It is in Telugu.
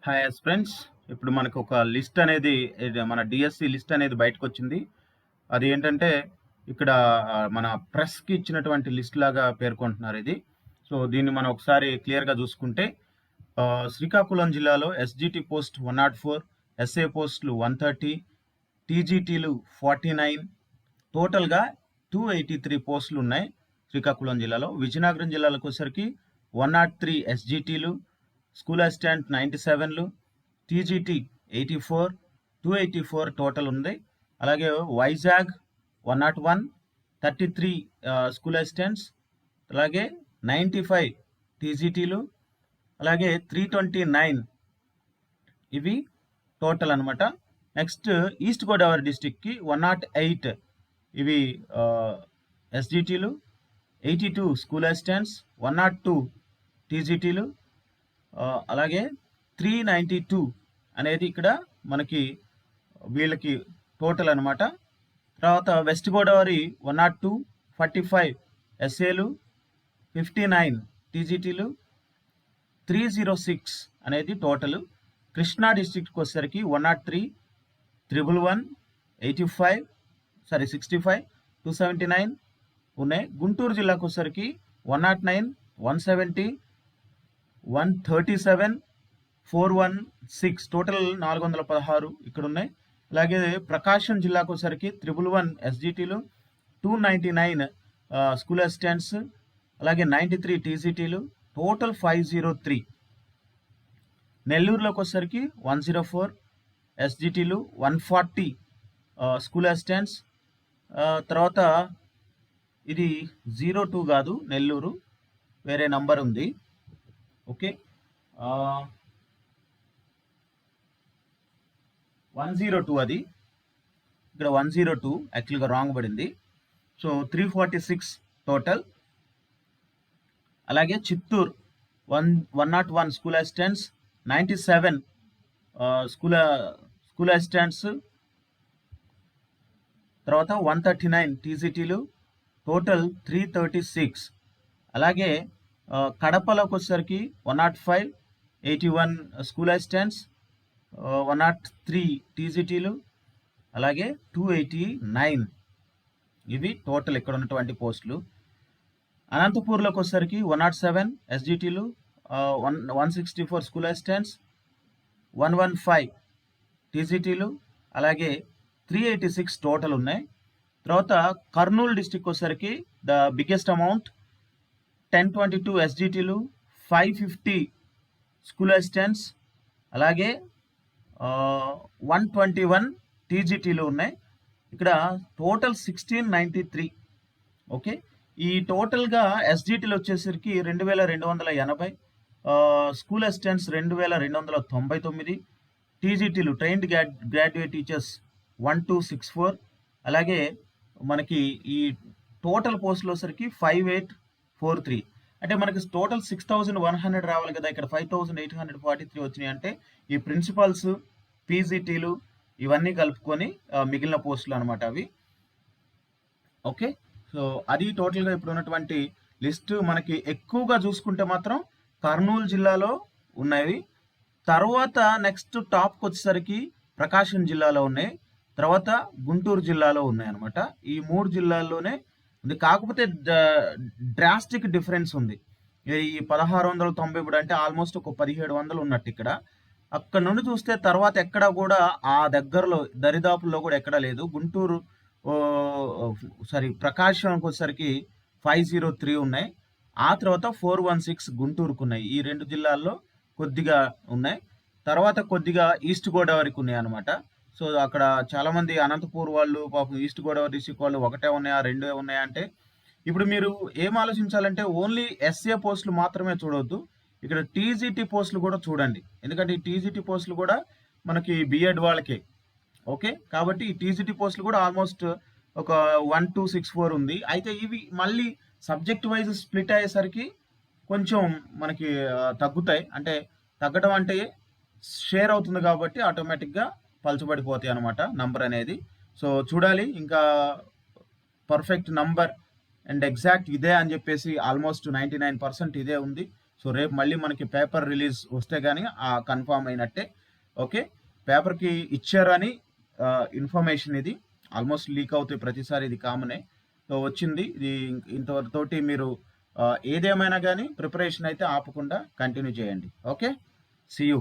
Hi friends. ఇప్పుడు మనకు ఒక లిస్ట్ అనేది మన డిఎస్సి లిస్ట్ అనేది బయటకొచ్చింది. అది ఏంటంటే ఇక్కడ మన ప్రెస్‌కి ఇచ్చినటువంటి లిస్ట్ లాగా పేర్కొంటున్నారు ఇది. సో, దీన్ని మనం ఒకసారి క్లియర్‌గా చూసుకుంటే శ్రీకాకుళం జిల్లాలో ఎస్‌జిటి పోస్ట్ 104, ఎస్ఏ పోస్టులు 130, టీజీటీలు 49, టోటల్‌గా 283 పోస్టులు ఉన్నాయి శ్రీకాకుళం జిల్లాలో. విజయనగరం జిల్లాలోకి వచ్చేసరికి 103 ఎస్‌జిటిలు, స్కూల్ అసిస్టెంట్ 97లు, టీజీటీ 84, 284 టోటల్ ఉంది. అలాగే వైజాగ్ 101, 33 స్కూల్ అసిస్టెంట్స్, అలాగే 95 టీజీటీలు, అలాగే 329 ఇవి టోటల్ అనమాట. నెక్స్ట్ ఈస్ట్ గోదావరి డిస్టిక్కి 108 ఇవి ఎస్జిటీలు, 82 స్కూల్ అసిస్టెంట్స్, 102 టీజీటీలు, అలాగే 392 అనేది ఇక్కడ మనకి వీళ్ళకి టోటల్ అనమాట. తర్వాత వెస్ట్ గోదావరి 102, 45 ఎస్ఏలు, 59 టీజీటీలు, 306 అనేది టోటల్. కృష్ణా డిస్ట్రిక్ట్కి వచ్చేసరికి 103, 111, 65, 279 ఉన్నాయి. గుంటూరు జిల్లాకు వచ్చేసరికి 109, 170, 137, 416 టోటల్ 416 ఇక్కడ ఉన్నాయి. అలాగే ప్రకాశం జిల్లాకు వచ్చేసరికి 111 ఎస్జిటీలు, 299 స్కూల్ అసిస్టెంట్స్, అలాగే 93 టీజీటీలు, టోటల్ 503. నెల్లూరులోకి వచ్చేసరికి 104 ఎస్జిటీలు, 140 స్కూల్ అసిస్టెంట్స్. తర్వాత ఇది 02 కాదు, నెల్లూరు వేరే నంబర్ ఉంది. ఓకే, 102 అది ఇక్కడ 102 యాక్చువల్గా రాంగ్ పడింది. So 346 total. అలాగే Chittoor 101 school assistants, 97 school assistants, తర్వాత 139 టీజీటీలు, టోటల్ 336. అలాగే కడపలోకి వచ్చేసరికి 105, 81 స్కూల్ అసిస్టెంట్స్, 103 టీజీటీలు, అలాగే 289 ఇవి టోటల్ ఇక్కడ ఉన్నటువంటి పోస్టులు. అనంతపూర్లోకి వచ్చేసరికి 107 ఎస్జిటీలు, 164 స్కూల్ అసిస్టెంట్స్, 115 టీజీటీలు, అలాగే 386 టోటల్ ఉన్నాయి. తర్వాత కర్నూలు డిస్టిక్ వచ్చేసరికి the biggest amount 1022 ఎస్జిటీలు, 550 school assistants, అలాగే 121 టీజీటీలు ఉన్నాయి. ఇక్కడ టోటల్ 1693. ఓకే, ఈ టోటల్గా ఎస్జిటీలు వచ్చేసరికి 2280, స్కూల్ అసిస్టెంట్స్ 2299, టీజీటీలు ట్రైన్డ్ గ్రాడ్యుయేట్ టీచర్స్ 1264. అలాగే మనకి ఈ టోటల్ పోస్టులు వచ్చేసరికి 5843. అంటే మనకి టోటల్ 6100 రావాలి కదా, ఇక్కడ 5843 వచ్చినాయి. అంటే ఈ ప్రిన్సిపల్స్, పీజీటీలు ఇవన్నీ కలుపుకొని మిగిలిన పోస్టులు అనమాట అవి. ఓకే, సో అది టోటల్గా ఇప్పుడు ఉన్నటువంటి లిస్ట్. మనకి ఎక్కువగా చూసుకుంటే మాత్రం కర్నూలు జిల్లాలో ఉన్నాయి. తర్వాత నెక్స్ట్ టాప్కి వచ్చేసరికి ప్రకాశం జిల్లాలో ఉన్నాయి, తర్వాత గుంటూరు జిల్లాలో ఉన్నాయి అనమాట. ఈ 3 జిల్లాల్లోనే ఉంది. కాకపోతే డ్రాస్టిక్ డిఫరెన్స్ ఉంది. ఈ 1693 అంటే ఆల్మోస్ట్ ఒక 1700 ఉన్నట్టు ఇక్కడ. అక్కడ నుండి చూస్తే తర్వాత ఎక్కడ కూడా ఆ దగ్గరలో దరిదాపుల్లో కూడా ఎక్కడా లేదు. గుంటూరు ప్రకాశంకి వచ్చేసరికి 503 ఉన్నాయి. ఆ తర్వాత 416 గుంటూరుకు ఉన్నాయి. ఈ 2 జిల్లాల్లో కొద్దిగా ఉన్నాయి. తర్వాత కొద్దిగా ఈస్ట్ గోదావరికి ఉన్నాయి అనమాట. సో అక్కడ చాలామంది అనంతపూర్ వాళ్ళు పాపం ఈస్ట్ గోదావరి డిస్టిక్ వాళ్ళు ఒకటే ఉన్నాయా, రెండే ఉన్నాయా అంటే, ఇప్పుడు మీరు ఏం ఆలోచించాలంటే ఓన్లీ ఎస్ఏ పోస్టులు మాత్రమే చూడవద్దు, ఇక్కడ టీజీటీ పోస్టులు కూడా చూడండి. ఎందుకంటే ఈ టీజీటీ పోస్టులు కూడా మనకి బిఎడ్ వాళ్ళకే. ఓకే, కాబట్టి ఈ టీజీటీ పోస్టులు కూడా ఆల్మోస్ట్ ఒక 1264 ఉంది. అయితే ఇవి మళ్ళీ సబ్జెక్ట్ వైజ్ స్ప్లిట్ అయ్యేసరికి కొంచెం మనకి తగ్గుతాయి. అంటే తగ్గడం అంటే షేర్ అవుతుంది కాబట్టి ఆటోమేటిక్గా పలచబడిపోతాయి అనమాట నంబర్ అనేది. సో చూడాలి, ఇంకా పర్ఫెక్ట్ నంబర్ అండ్ ఎగ్జాక్ట్ ఇదే అని చెప్పేసి ఆల్మోస్ట్ 99% ఇదే ఉంది. సో రేపు మళ్ళీ మనకి పేపర్ రిలీజ్ వస్తే కానీ కన్ఫామ్ అయినట్టే. ఓకే, పేపర్కి ఇచ్చారని ఇన్ఫర్మేషన్ ఇది. ఆల్మోస్ట్ లీక్ అవుతాయి ప్రతిసారి, ఇది కామనే. సో వచ్చింది ఇది. ఇంతవరతోటి మీరు ఏదేమైనా కానీ ప్రిపరేషన్ అయితే ఆపకుండా కంటిన్యూ చేయండి. Okay, see you.